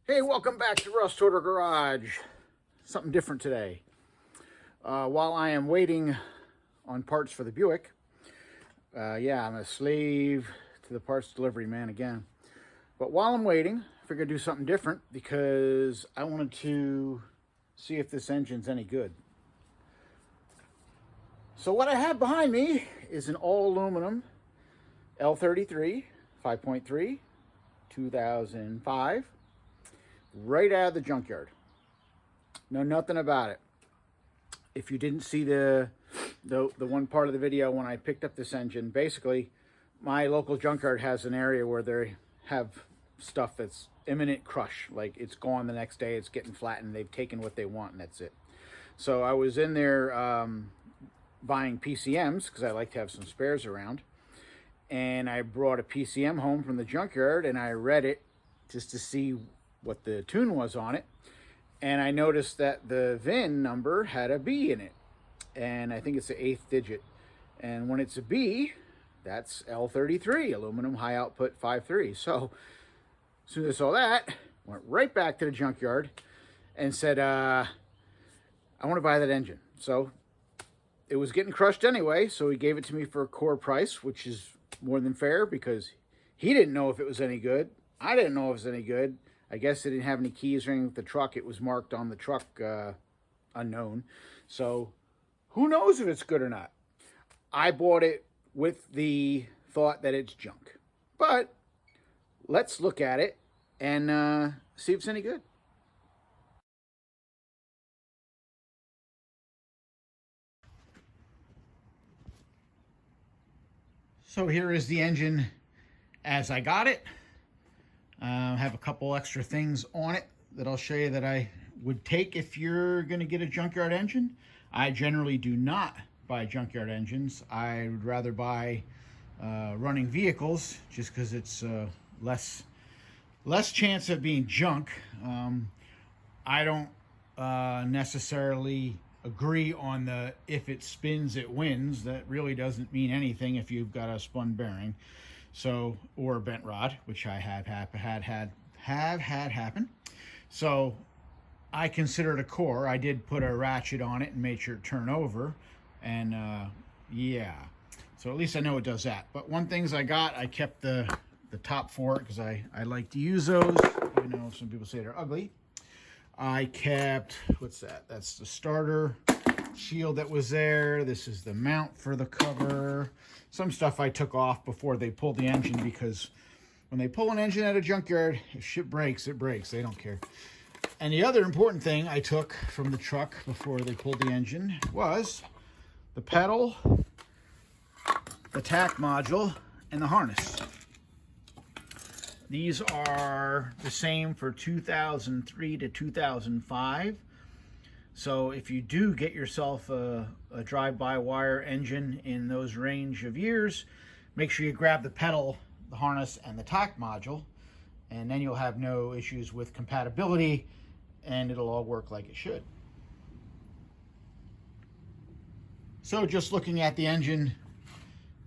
Hey, welcome back to Rust Order Garage. Something different today. While I am waiting on parts for the Buick, yeah, I'm a slave to the parts delivery man again. But while I'm waiting, I figured I'd do something different because I wanted to see if this engine's any good. So what I have behind me is an all aluminum L33 5.3 2005. Right out of the junkyard. Know nothing about it. If you didn't see the one part of the video when I picked up this engine, basically my local junkyard has an area where they have stuff that's imminent crush. Like it's gone the next day, it's getting flattened, they've taken what they want and that's it. So I was in there buying PCMs because I like to have some spares around. And I brought a PCM home from the junkyard and I read it just to see what the tune was on it, and I noticed that the VIN number had a B in it, and I think it's the 8th digit, and when it's a B, that's L33 aluminum high output 5.3. So as soon as I saw that, went right back to the junkyard and said I want to buy that engine. So it was getting crushed anyway, so he gave it to me for a core price, which is more than fair because he didn't know if it was any good. I didn't know if it was any good. I guess they didn't have any keys or anything with the truck. It was marked on the truck unknown. So who knows if it's good or not. I bought it with the thought that it's junk. But let's look at it and see if it's any good. So here is the engine as I got it. Have a couple extra things on it that I'll show you that I would take if you're going to get a junkyard engine. I generally do not buy junkyard engines. I would rather buy running vehicles just because it's less chance of being junk. I don't necessarily agree on the if it spins it wins. That really doesn't mean anything if you've got a spun bearing. So, or a bent rod, which I have had happen. So I consider it a core. I did put a ratchet on it and made sure it turned over. And yeah, so at least I know it does that. But one things I got, I kept the top for it because I like to use those. You know, some people say they're ugly. I kept, what's that? That's the starter shield that was there. This is the mount for the cover. Some stuff I took off before they pulled the engine because when they pull an engine out of junkyard, if shit breaks, it breaks. They don't care. And the other important thing I took from the truck before they pulled the engine was the pedal, the tack module, and the harness. These are the same for 2003 to 2005. So if you do get yourself a drive-by-wire engine in those range of years, make sure you grab the pedal, the harness, and the tack module, and then you'll have no issues with compatibility, and it'll all work like it should. So just looking at the engine,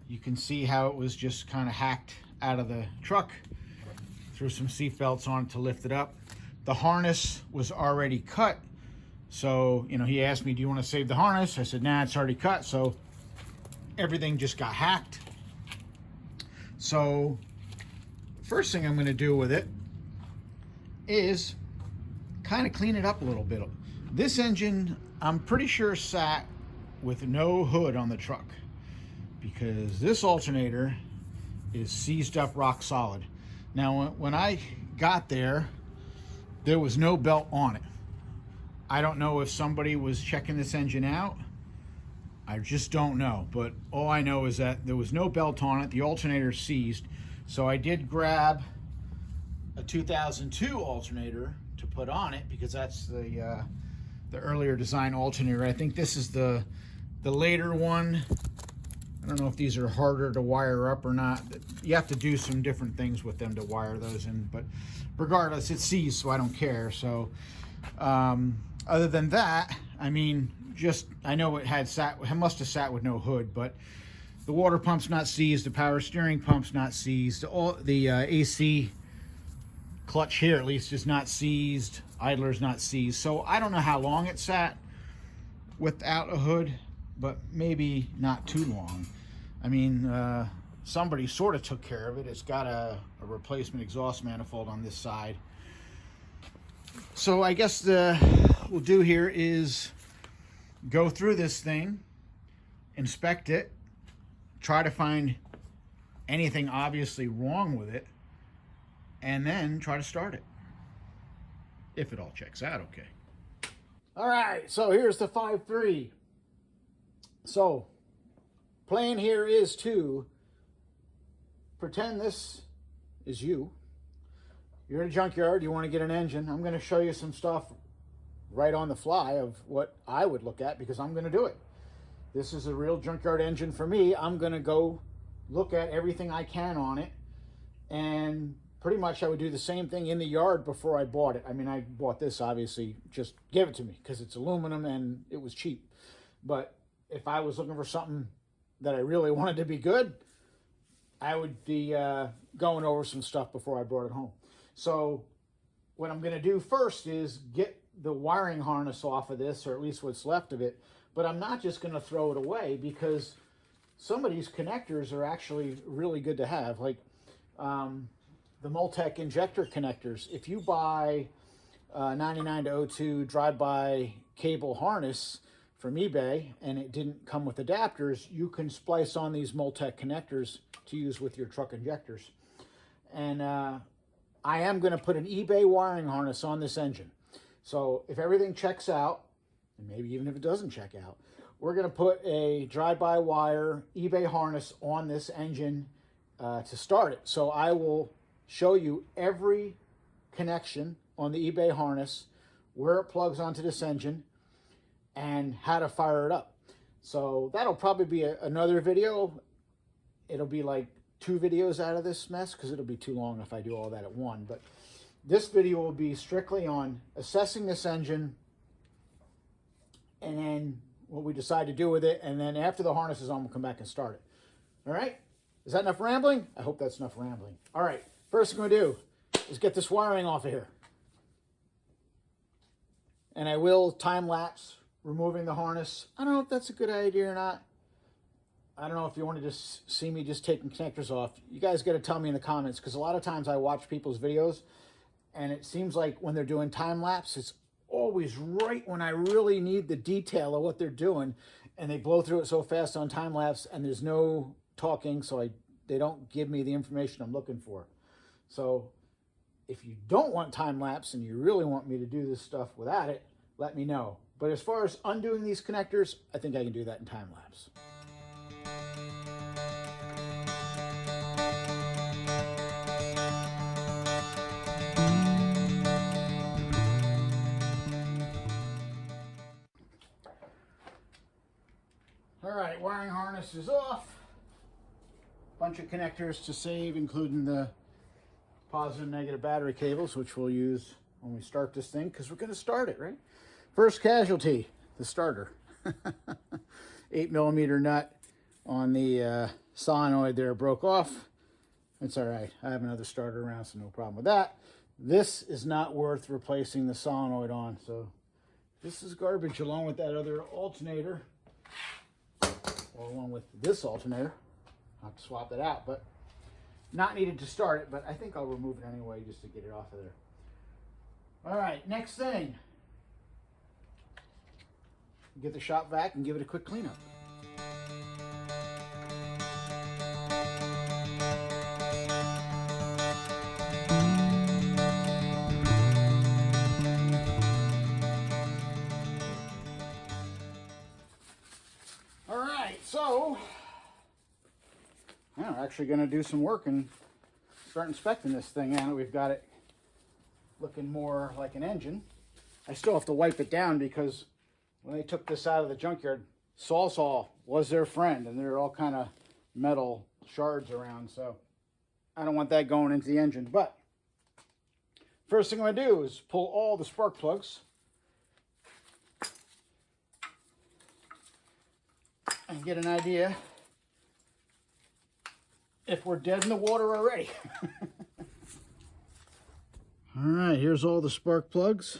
you can see how it was just kind of hacked out of the truck. Threw some seat belts on it to lift it up. The harness was already cut. So, you know, he asked me, do you want to save the harness? I said, nah, it's already cut. So everything just got hacked. So first thing I'm going to do with it is kind of clean it up a little bit. This engine, I'm pretty sure sat with no hood on the truck because this alternator is seized up rock solid. Now, when I got there, there was no belt on it. I don't know if somebody was checking this engine out. I just don't know. But all I know is that there was no belt on it. The alternator seized. So I did grab a 2002 alternator to put on it because that's the earlier design alternator. I think this is the later one. I don't know if these are harder to wire up or not. You have to do some different things with them to wire those in. But regardless, it's seized, so I don't care. So other than that, I mean, just I know it must have sat with no hood, but the water pump's not seized, the power steering pump's not seized, all the AC clutch here at least is not seized, idler's not seized. So I don't know how long it sat without a hood, but maybe not too long. I mean, somebody sort of took care of it. It's got a replacement exhaust manifold on this side. So I guess what we'll do here is go through this thing, inspect it, try to find anything obviously wrong with it, and then try to start it. If it all checks out okay. All right, so here's the 5.3. So, plan here is to pretend this is you. You're in a junkyard, you want to get an engine. I'm going to show you some stuff right on the fly of what I would look at because I'm going to do it. This is a real junkyard engine for me. I'm going to go look at everything I can on it, and pretty much I would do the same thing in the yard before I bought it. I mean, I bought this, obviously, just give it to me because it's aluminum and it was cheap. But if I was looking for something that I really wanted to be good, I would be going over some stuff before I brought it home. So what I'm going to do first is get the wiring harness off of this, or at least what's left of it. But I'm not just going to throw it away because some of these connectors are actually really good to have. Like, the Multec injector connectors. If you buy 99 to 02 drive-by cable harness from eBay and it didn't come with adapters, you can splice on these Multec connectors to use with your truck injectors. And I am going to put an eBay wiring harness on this engine. So if everything checks out, and maybe even if it doesn't check out, we're going to put a drive-by wire eBay harness on this engine to start it. So I will show you every connection on the eBay harness, where it plugs onto this engine, and how to fire it up. So that'll probably be another video. It'll be like 2 videos out of this mess because it'll be too long if I do all that at one. But this video will be strictly on assessing this engine and then what we decide to do with it. And then after the harness is on, we'll come back and start it. All right? Is that enough rambling? I hope that's enough rambling. All right. First thing I'm going to do is get this wiring off of here. And I will time-lapse removing the harness. I don't know if that's a good idea or not. I don't know if you want to just see me just taking connectors off. You guys got to tell me in the comments, because a lot of times I watch people's videos and it seems like when they're doing time-lapse, it's always right when I really need the detail of what they're doing, and they blow through it so fast on time-lapse and there's no talking, so they don't give me the information I'm looking for. So if you don't want time-lapse and you really want me to do this stuff without it, let me know. But as far as undoing these connectors, I think I can do that in time-lapse. All right, wiring harness is off. Bunch of connectors to save, including the positive and negative battery cables, which we'll use when we start this thing, because we're going to start it, right? First casualty, the starter. 8mm nut on the solenoid there broke off. It's all right. I have another starter around, so no problem with that. This is not worth replacing the solenoid on, so this is garbage along with that other alternator, or along with this alternator. I'll have to swap that out, but not needed to start it, but I think I'll remove it anyway just to get it off of there. All right, next thing. Get the shop vac and give it a quick cleanup. All right, so now we're actually going to do some work and start inspecting this thing now that we've got it looking more like an engine. I still have to wipe it down because when they took this out of the junkyard, Saw was their friend, and there are all kind of metal shards around, so I don't want that going into the engine. But first thing I'm going to do is pull all the spark plugs and get an idea if we're dead in the water already. All right, here's all the spark plugs.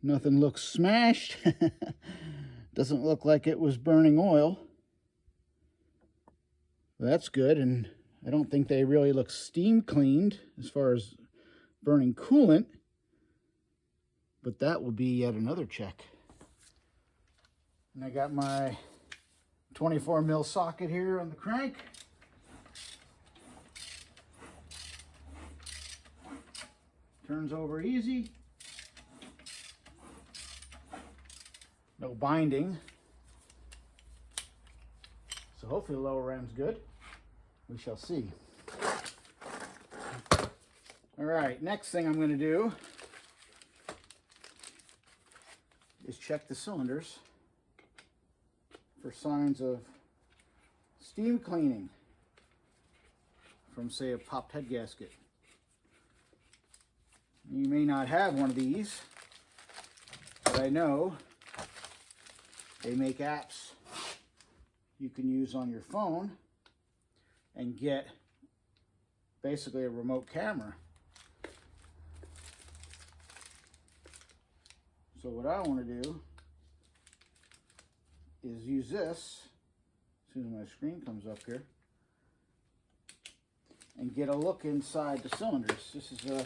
Nothing looks smashed. Doesn't look like it was burning oil. That's good, and I don't think they really look steam cleaned as far as burning coolant, but that will be yet another check. And I got my 24 mil socket here on the crank. Turns over easy. No binding. So hopefully the lower end's good. We shall see. All right, next thing I'm going to do is check the cylinders for signs of steam cleaning from, say, a popped head gasket. You may not have one of these, but I know they make apps you can use on your phone and get basically a remote camera. So what I want to do is use this, as soon as my screen comes up here, and get a look inside the cylinders. This is a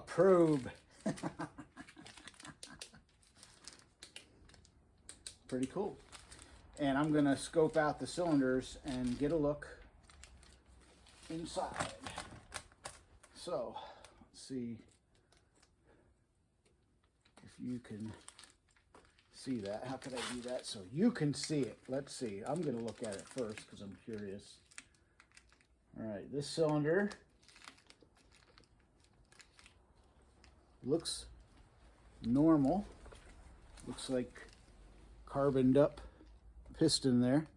probe. Pretty cool. And I'm going to scope out the cylinders and get a look inside. So, let's see if you can see that. How could I do that so you can see it? Let's see. I'm going to look at it first because I'm curious. All right, this cylinder looks normal. Looks like carboned up piston there.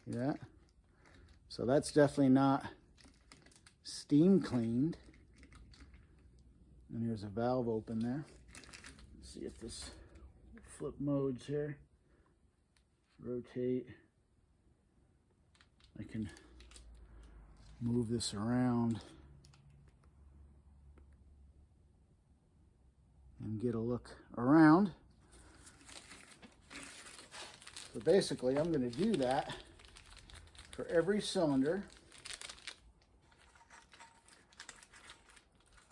See that? So that's definitely not steam cleaned. And here's a valve open there. Let's see if this flip modes here. Rotate. I can move this around and get a look around. So basically, I'm going to do that for every cylinder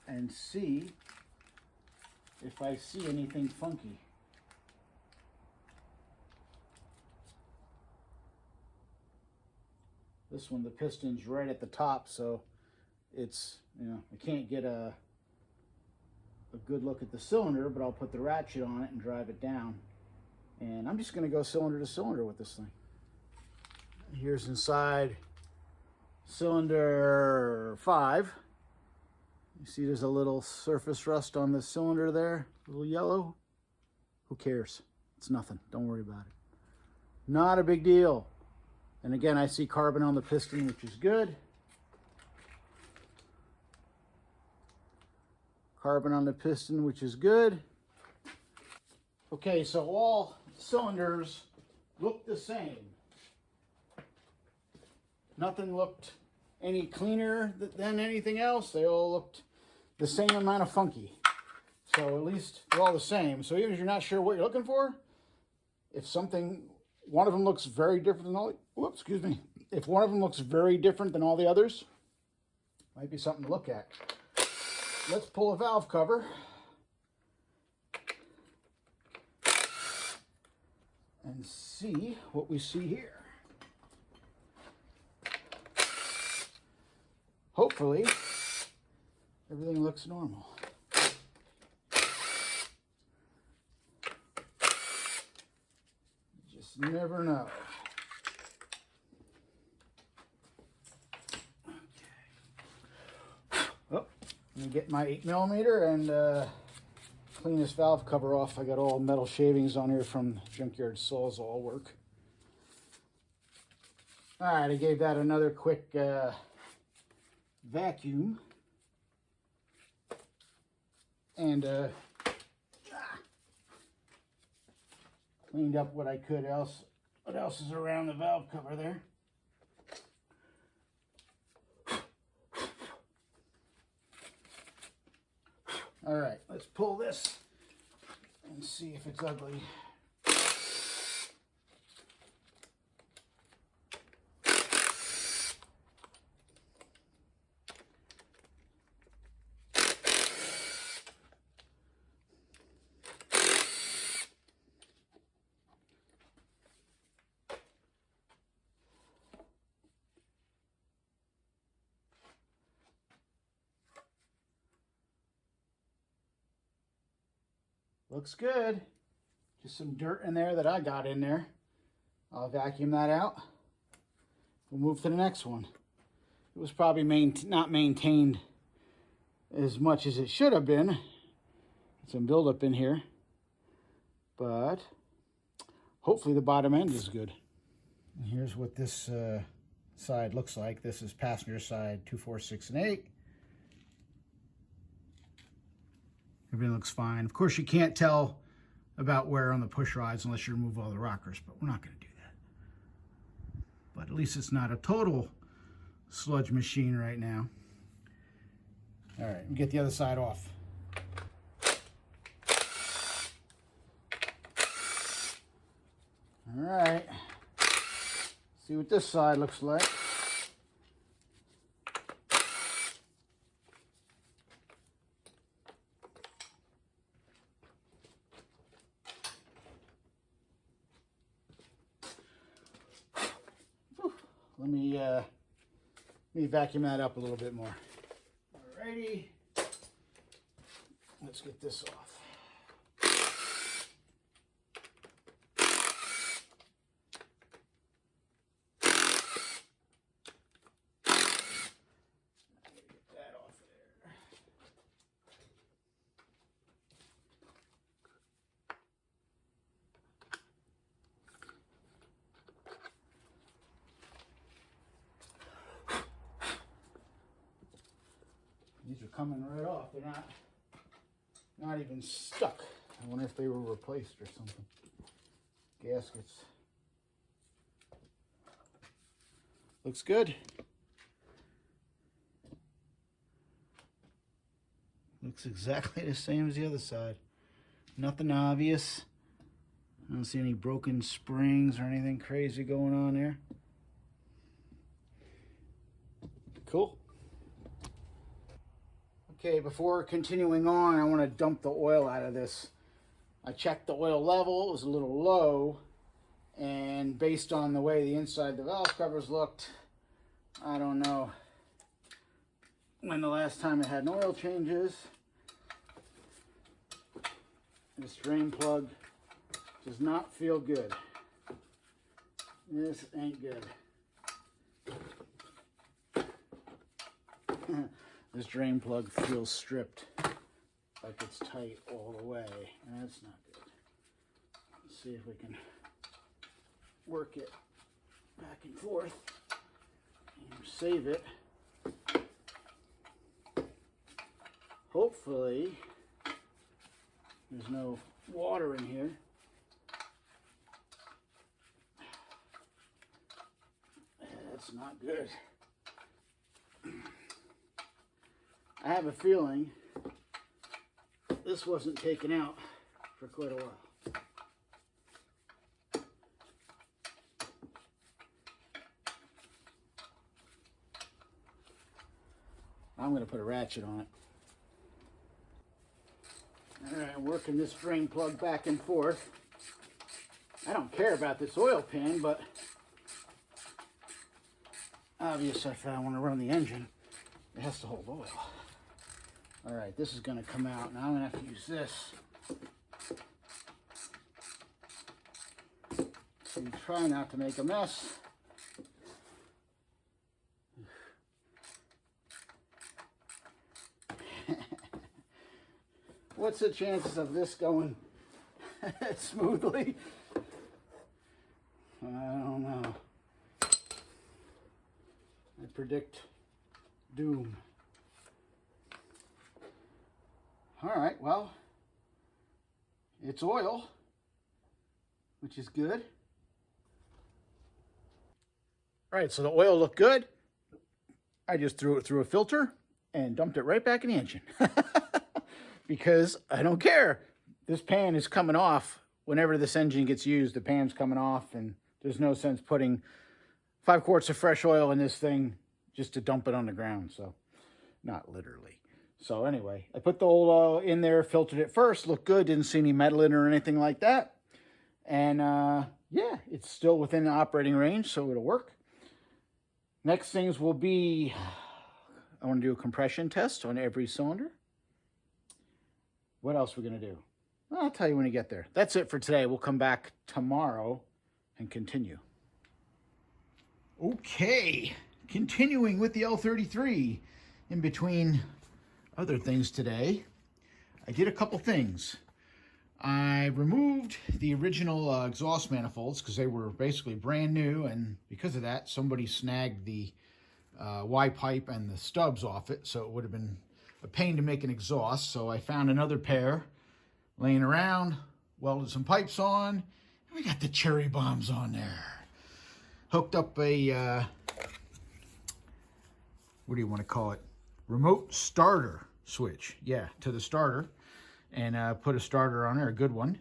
and see if I see anything funky. This one, the piston's right at the top, so it's, I can't get a good look at the cylinder, but I'll put the ratchet on it and drive it down. And I'm just going to go cylinder to cylinder with this thing. Here's inside cylinder 5. You see there's a little surface rust on the cylinder there, a little yellow. Who cares? It's nothing. Don't worry about it. Not a big deal. And again, I see carbon on the piston, which is good. Carbon on the piston, which is good. Okay, so all cylinders look the same. Nothing looked any cleaner than anything else. They all looked the same amount of funky. So at least they're all the same. So even if you're not sure what you're looking for, if one of them looks very different than all, excuse me. If one of them looks very different than all the others, might be something to look at. Let's pull a valve cover. And see what we see here. Hopefully, everything looks normal. You just never know. Okay. Oh, let me get my 8mm and clean this valve cover off. I got all metal shavings on here from Junkyard Sawzall work. All right, I gave that another quick vacuum. And cleaned up what I could else. What else is around the valve cover there? All right, let's pull this and see if it's ugly. Looks good. Just some dirt in there that I got in there. I'll vacuum that out. We'll move to the next one. It was probably not maintained as much as it should have been. Some buildup in here. But hopefully the bottom end is good. And here's what this side looks like. This is passenger side 2, 4, 6, and 8. Everything looks fine. Of course, you can't tell about wear on the push rods unless you remove all the rockers, but we're not going to do that. But at least it's not a total sludge machine right now. All right, get the other side off. All right, see what this side looks like. Let me vacuum that up a little bit more. Alrighty, let's get this off. Get that off there. These are coming right off. They're not even stuck. I wonder if they were replaced or something. Gaskets. Looks good. Looks exactly the same as the other side. Nothing obvious. I don't see any broken springs or anything crazy going on there. Cool. Okay, before continuing on, I want to dump the oil out of this. I checked the oil level, it was a little low, and based on the way the inside of the valve covers looked, I don't know when the last time it had an oil changes. This drain plug does not feel good. This ain't good. This drain plug feels stripped, like it's tight all the way, and that's not good. Let's see if we can work it back and forth and save it. Hopefully, there's no water in here. That's not good. I have a feeling this wasn't taken out for quite a while. I'm going to put a ratchet on it. All right, I'm working this drain plug back and forth. I don't care about this oil pan, but obviously if I want to run the engine, it has to hold oil. All right, this is going to come out. Now I'm going to have to use this and try not to make a mess. What's the chances of this going smoothly? I don't know. I predict doom. All right, well, it's oil, which is good. All right, so the oil looked good. I just threw it through a filter and dumped it right back in the engine. because I don't care. This pan is coming off. Whenever this engine gets used, the pan's coming off, and there's no sense putting 5 quarts of fresh oil in this thing just to dump it on the ground. So, not literally. So anyway, I put the old oil in there, filtered it first, looked good, didn't see any metal in it or anything like that. And yeah, it's still within the operating range, so it'll work. Next things will be, I want to do a compression test on every cylinder. What else are we going to do? Well, I'll tell you when we get there. That's it for today. We'll come back tomorrow and continue. Okay, continuing with the L33. In between other things today, I did a couple things. I removed the original exhaust manifolds because they were basically brand new, and because of that, somebody snagged the Y-pipe and the stubs off it, so it would have been a pain to make an exhaust. So I found another pair laying around, welded some pipes on, and we got the cherry bombs on there. Hooked up a, what do you want to call it? Remote starter switch, yeah, to the starter. And put a starter on there, a good one.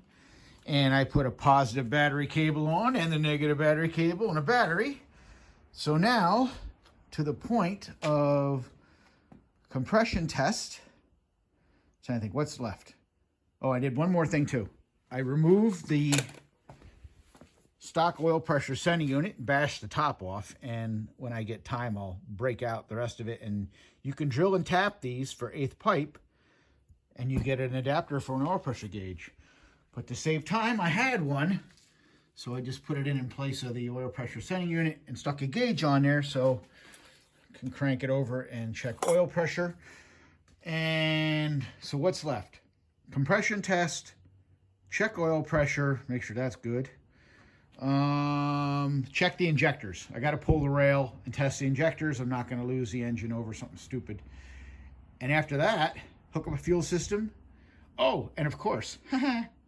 And I put a positive battery cable on and the negative battery cable and a battery. So now, to the point of compression test. So I think, what's left? Oh, I did one more thing too. I removed the stock oil pressure sending unit, bashed the top off, and when I get time, I'll break out the rest of it. And you can drill and tap these for 1/8 pipe, and you get an adapter for an oil pressure gauge. But to save time, I had one, so I just put it in place of the oil pressure sending unit and stuck a gauge on there, so I can crank it over and check oil pressure. And so what's left? Compression test, check oil pressure, make sure that's good. Check the injectors. I got to pull the rail and test the injectors. I'm not going to lose the engine over something stupid. And after that, hook up a fuel system. Oh, and of course,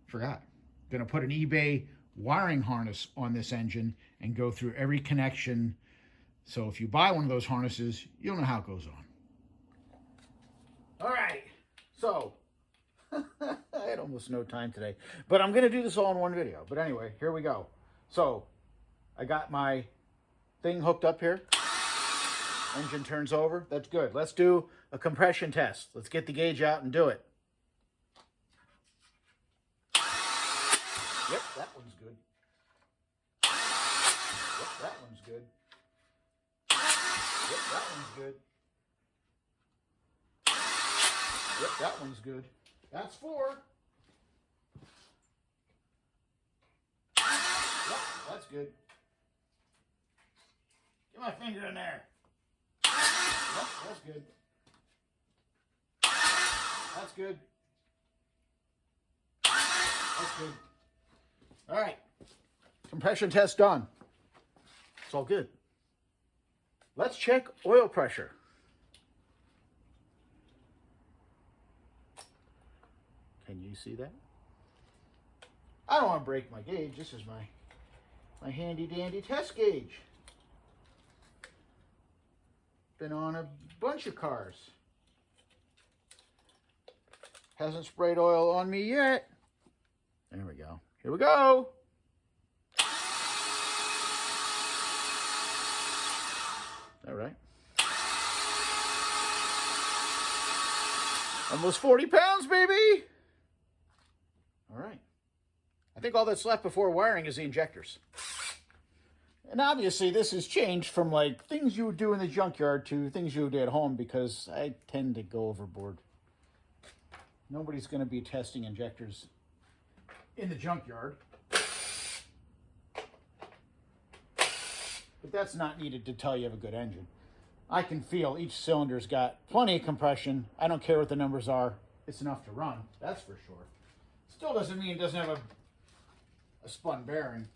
forgot. Gonna put an eBay wiring harness on this engine and go through every connection. So if you buy one of those harnesses, you'll know how it goes on. All right, so I had almost no time today, but I'm gonna do this all in one video. But anyway, here we go. So I got my thing hooked up here. Engine turns over. That's good. Let's do a compression test. Let's get the gauge out and do it. Yep, that one's good. Yep, that one's good. Yep, that one's good. Yep, that one's good. That's 4. Yep, that's good. Get my finger in there. Yep, that's good. That's good. That's good. All right. Compression test done. It's all good. Let's check oil pressure. Can you see that? I don't want to break my gauge. This is my handy dandy test gauge. Been on a bunch of cars. Hasn't sprayed oil on me yet. There we go. Here we go. All right. Almost 40 pounds, baby. All right. I think all that's left before wiring is the injectors. And obviously this has changed from like things you would do in the junkyard to things you would do at home, because I tend to go overboard. Nobody's going to be testing injectors in the junkyard. But that's not needed to tell you have a good engine. I can feel each cylinder's got plenty of compression. I don't care what the numbers are. It's enough to run, that's for sure. Still doesn't mean it doesn't have a spun bearing.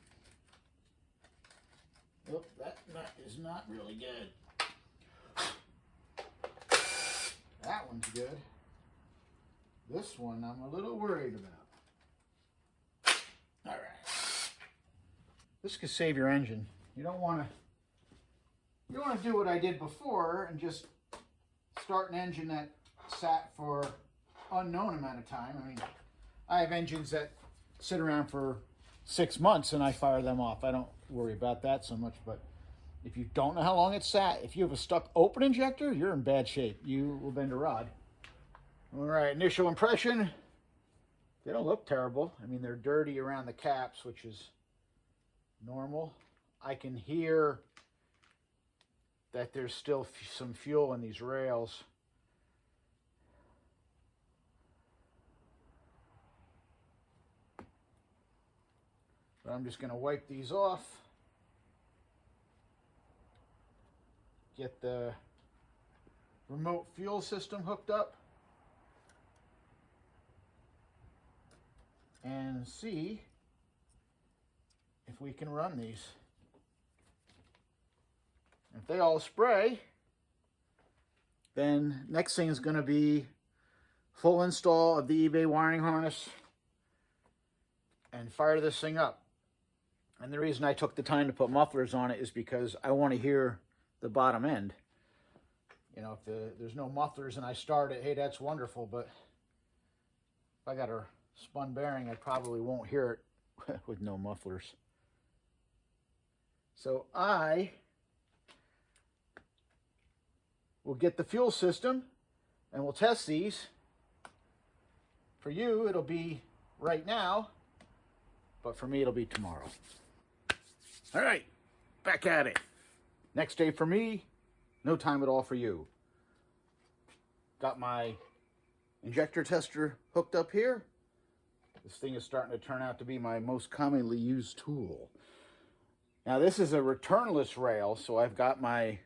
Oh, that nut is not really good. That one's good. This one I'm a little worried about. All right. This could save your engine. You don't want to do what I did before and just start an engine that sat for unknown amount of time. I mean, I have engines that sit around for 6 months and I fire them off. I don't worry about that so much, but if you don't know how long it's sat, if you have a stuck open injector, you're in bad shape. You will bend a rod. All right, initial impression. They don't look terrible. I mean, they're dirty around the caps, which is normal. I can hear that there's still some fuel in these rails. But I'm just going to wipe these off. Get the remote fuel system hooked up. And see if we can run these. If they all spray, then next thing is going to be full install of the eBay wiring harness and fire this thing up. And the reason I took the time to put mufflers on it is because I want to hear the bottom end. You know, if there's no mufflers and I start it, hey, that's wonderful, but if I got a spun bearing, I probably won't hear it with no mufflers. So I will get the fuel system and we'll test these. For you, it'll be right now, but for me, it'll be tomorrow. All right, back at it. Next day for me, no time at all for you. Got my injector tester hooked up here. This thing is starting to turn out to be my most commonly used tool. Now this is a returnless rail, so I've got my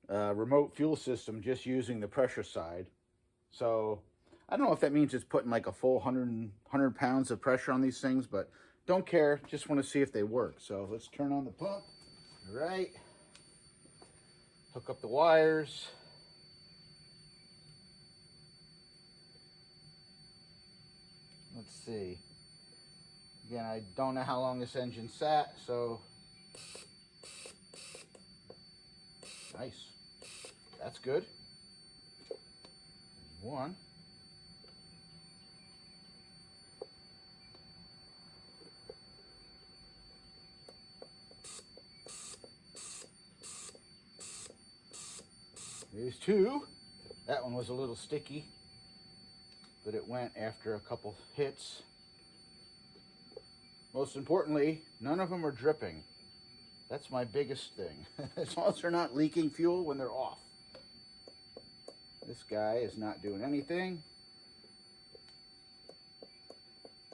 remote fuel system just using the pressure side. So I don't know if that means it's putting like a full 100 pounds of pressure on these things, but don't care, just want to see if they work. So let's turn on the pump. All right. Hook up the wires. Let's see. Again, I don't know how long this engine sat, so nice. That's good. One. There's two. That one was a little sticky, but it went after a couple hits. Most importantly, none of them are dripping. That's my biggest thing. As long as they're not leaking fuel when they're off. This guy is not doing anything.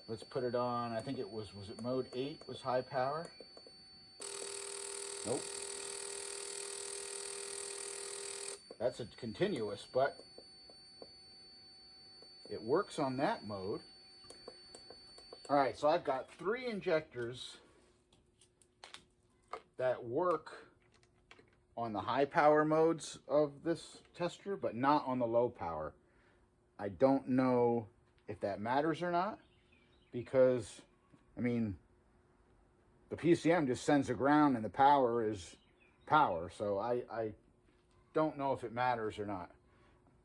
Let's put it on, I think it was it mode 8 was high power? Nope. That's a continuous, but it works on that mode. All right, so I've got 3 injectors that work on the high power modes of this tester, but not on the low power. I don't know if that matters or not, because, I mean, the PCM just sends a ground and the power is power, so I don't know if it matters or not.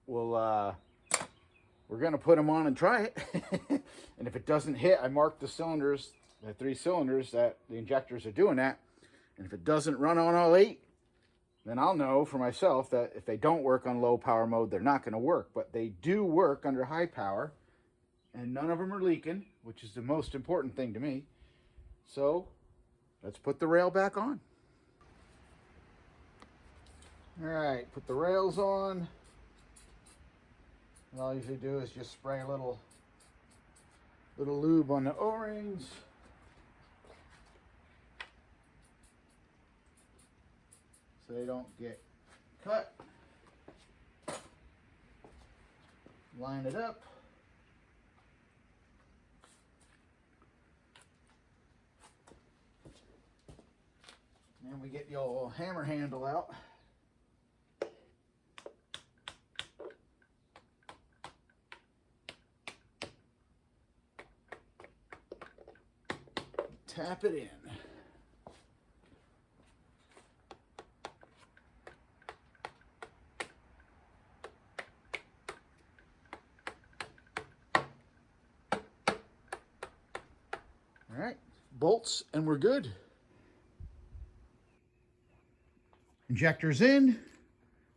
We're going to put them on and try it. And if it doesn't hit, I mark the cylinders, the 3 cylinders that the injectors are doing that. And if it doesn't run on all 8, then I'll know for myself that if they don't work on low power mode, they're not going to work. But they do work under high power, and none of them are leaking, which is the most important thing to me. So let's put the rail back on. All right, put the rails on. What I'll usually do is just spray a little lube on the O-rings. So they don't get cut. Line it up. And we get the old hammer handle out. Tap it in. All right, bolts, and we're good. Injector's in.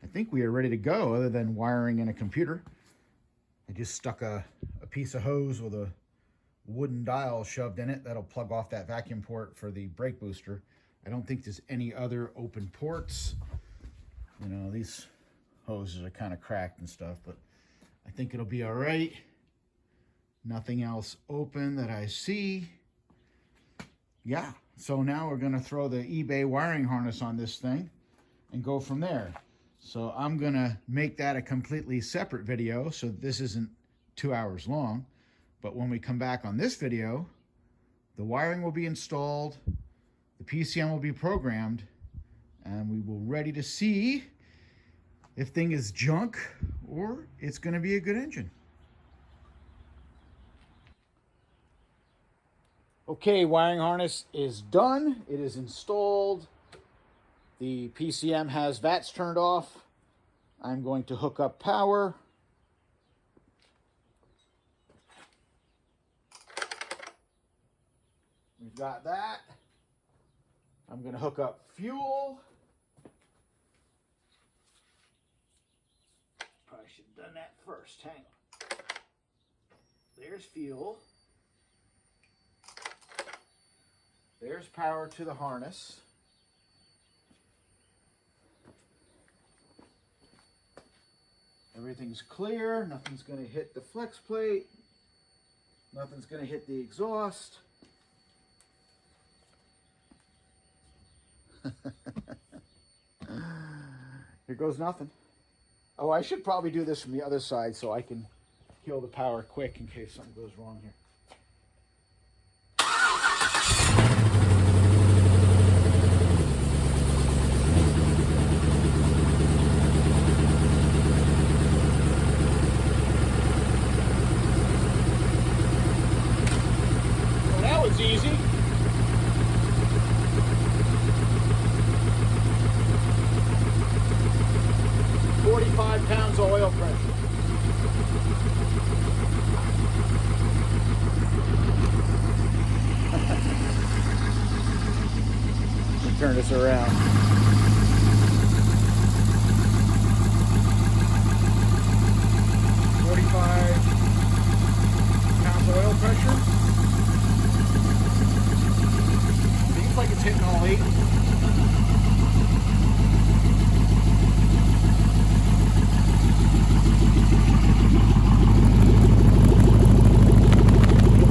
I think we are ready to go, other than wiring in a computer. I just stuck a piece of hose with a wooden dial shoved in it. That'll plug off that vacuum port for the brake booster. I don't think there's any other open ports. You know, these hoses are kind of cracked and stuff, but I think it'll be all right. Nothing else open that I see. Yeah, so now we're gonna throw the eBay wiring harness on this thing and go from there. So I'm gonna make that a completely separate video, so this isn't 2 hours long. But when we come back on this video, the wiring will be installed, the PCM will be programmed, and we will ready to see if thing is junk or it's gonna be a good engine. Okay, wiring harness is done. It is installed. The PCM has VATs turned off. I'm going to hook up power. We've got that. I'm going to hook up fuel. Probably should have done that first. Hang on. There's fuel. There's power to the harness. Everything's clear. Nothing's going to hit the flex plate. Nothing's going to hit the exhaust. Here goes nothing. Oh, I should probably do this from the other side so I can kill the power quick in case something goes wrong here. Well, that was easy. Pounds of oil pressure. Let me turn this around. 45 pounds of oil pressure. Seems like it's hitting all 8.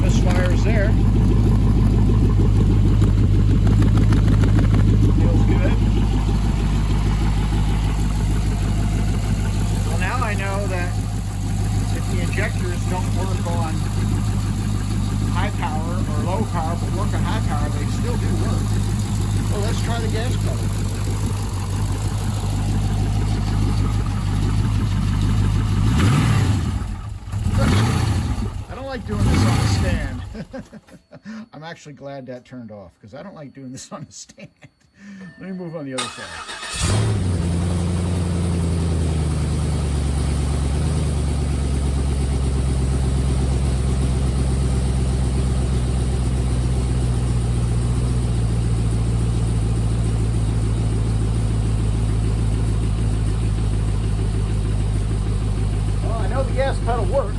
Misfires there. Feels good. Well, now I know that if the injectors don't work on high power or low power, but work on high power, they still do work. Well, let's try the gas pedal. I don't like doing this on the stand. I'm actually glad that turned off because I don't like doing this on the stand. Let me move on the other side. Well, I know the gas pedal works.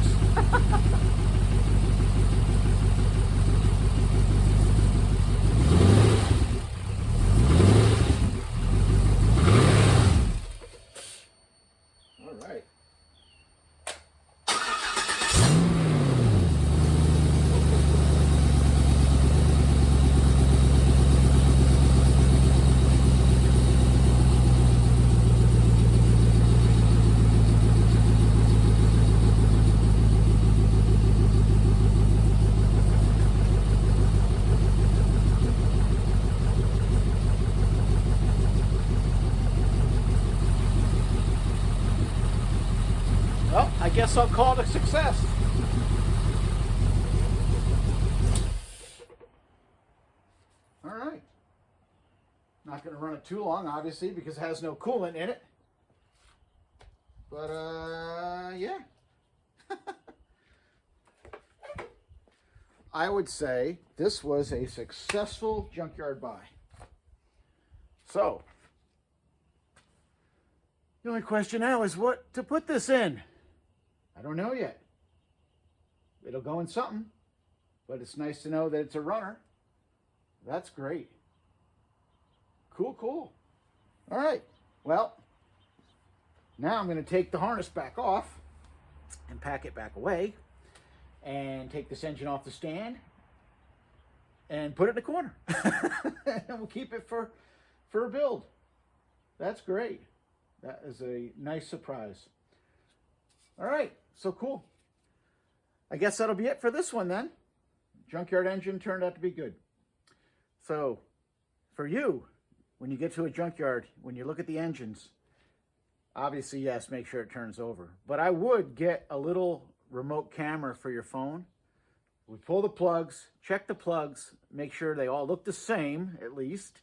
Well, I guess I'll call it a success. All right. Not going to run it too long, obviously, because it has no coolant in it. But, yeah. I would say this was a successful junkyard buy. So, the only question now is what to put this in. I don't know yet. It'll go in something, but it's nice to know that it's a runner. That's great. Cool, cool. All right, well, now I'm going to take the harness back off and pack it back away and take this engine off the stand and put it in the corner. And we'll keep it for a build. That's great. That is a nice surprise. All right, so cool. I guess that'll be it for this one then. Junkyard engine turned out to be good. So for you, when you get to a junkyard, when you look at the engines, obviously, yes, make sure it turns over. But I would get a little remote camera for your phone. We pull the plugs, check the plugs, make sure they all look the same, at least.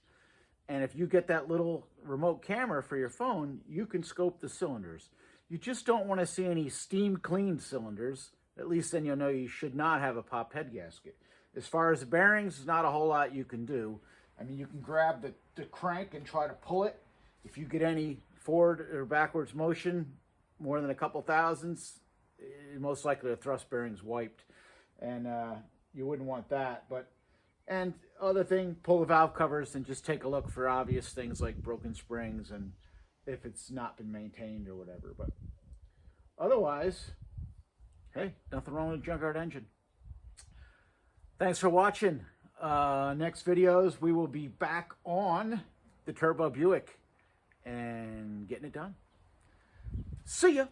And if you get that little remote camera for your phone, you can scope the cylinders. You just don't want to see any steam-cleaned cylinders. At least then you'll know you should not have a pop head gasket. As far as the bearings, there's not a whole lot you can do. I mean, you can grab the crank and try to pull it. If you get any forward or backwards motion, more than a couple thousandths, most likely the thrust bearing's wiped. And you wouldn't want that. And other thing, pull the valve covers and just take a look for obvious things like broken springs and if it's not been maintained or whatever. But otherwise, hey, nothing wrong with a junkyard engine. Thanks for watching. Next videos, we will be back on the Turbo Buick and getting it done. See ya.